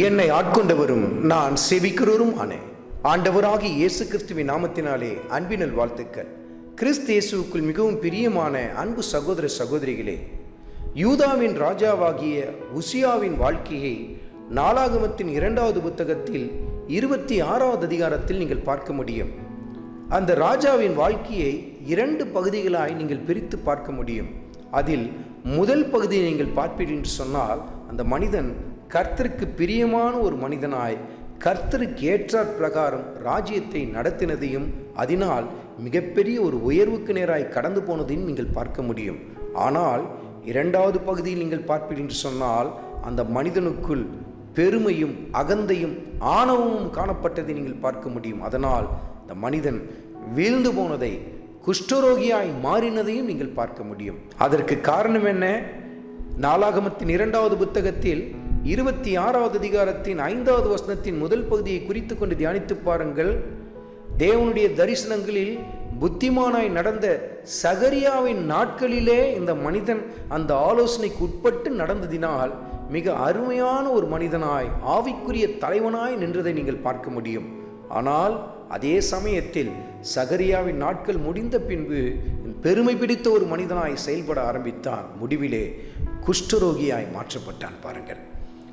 என்னை ஆட்கொண்டவரும் நான் செவிக்கிறவரும் ஆனேன். ஆண்டவராகிய இயேசு கிறிஸ்துவின் நாமத்தினாலே அன்பினல் வாழ்த்துக்கள். கிறிஸ்து இயேசுவுக்குள் மிகவும் பிரியமான அன்பு சகோதர சகோதரிகளே, யூதாவின் ராஜாவாகிய உசியாவின் வாழ்க்கையை நாளாகமத்தின் 2வது புத்தகத்தில் 26வது அதிகாரத்தில் நீங்கள் பார்க்க முடியும். அந்த ராஜாவின் வாழ்க்கையை 2 பகுதிகளாய் நீங்கள் பிரித்து பார்க்க முடியும். அதில் முதல் பகுதியை நீங்கள் பார்ப்பீர்கள் என்று சொன்னால், அந்த மனிதன் கர்த்தருக்கு பிரியமான ஒரு மனிதனாய் கர்த்தருக்கு ஏற்றாற் பிரகாரம் ராஜ்யத்தை நடத்தினதையும் அதனால் மிகப்பெரிய ஒரு உயர்வுக்கு நேராய் கடந்து போனதையும் நீங்கள் பார்க்க முடியும். ஆனால் 2வது பகுதியில் நீங்கள் பார்ப்பீர்கள் என்று சொன்னால், அந்த மனிதனுக்குள் பெருமையும் அகந்தையும் ஆணவமும் காணப்பட்டதை நீங்கள் பார்க்க முடியும். அதனால் அந்த மனிதன் வீழ்ந்து போனதை, குஷ்டரோகியாய் மாறினதையும் நீங்கள் பார்க்க முடியும். அதற்கு காரணம் என்ன? நாளாகமத்தின் 2வது புத்தகத்தில் 26வது அதிகாரத்தின் 5வது வசனத்தின் முதல் பகுதியை குறித்து கொண்டு தியானித்து பாருங்கள். தேவனுடைய தரிசனங்களில் புத்திமானாய் நடந்த சகரியாவின் நாட்களிலே இந்த மனிதன் அந்த ஆலோசனைக்கு உட்பட்டு நடந்ததினால் மிக அருமையான ஒரு மனிதனாய், ஆவிக்குரிய தலைவனாய் நின்றதை நீங்கள் பார்க்க முடியும். ஆனால் அதே சமயத்தில் சகரியாவின் நாட்கள் முடிந்த பின்பு பெருமை பிடித்த ஒரு மனிதனாய் செயல்பட ஆரம்பித்தான். முடிவிலே குஷ்டரோகியாய் மாற்றப்பட்டான். பாருங்கள்,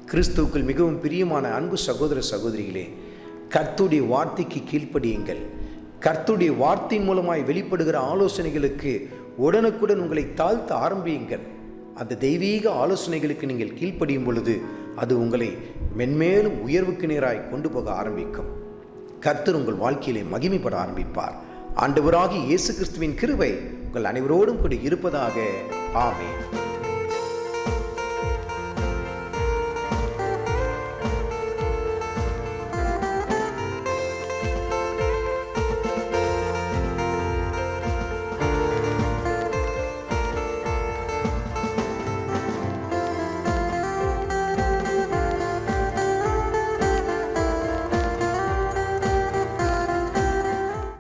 கிறிஸ்துவுக்குள் மிகவும் பிரியமான அன்பு சகோதர சகோதரிகளே, கர்த்தருடைய வார்த்தைக்கு கீழ்ப்படியுங்கள். கர்த்தருடைய வார்த்தையின் மூலமாய் வெளிப்படுகிற ஆலோசனைகளுக்கு உடனுக்குடன் உங்களை தாழ்த்த ஆரம்பியுங்கள். அந்த தெய்வீக ஆலோசனைகளுக்கு நீங்கள் கீழ்ப்படியும் பொழுது அது உங்களை மென்மேலும் உயர்வுக்கு நேராய் கொண்டு போக ஆரம்பிக்கும். கர்த்தர் உங்கள் வாழ்க்கையிலே மகிமைப்பட ஆரம்பிப்பார். ஆண்டவராகிய இயேசு கிறிஸ்துவின் கிருபை உங்கள் அனைவரோடும் கூட இருப்பதாக. ஆமென்.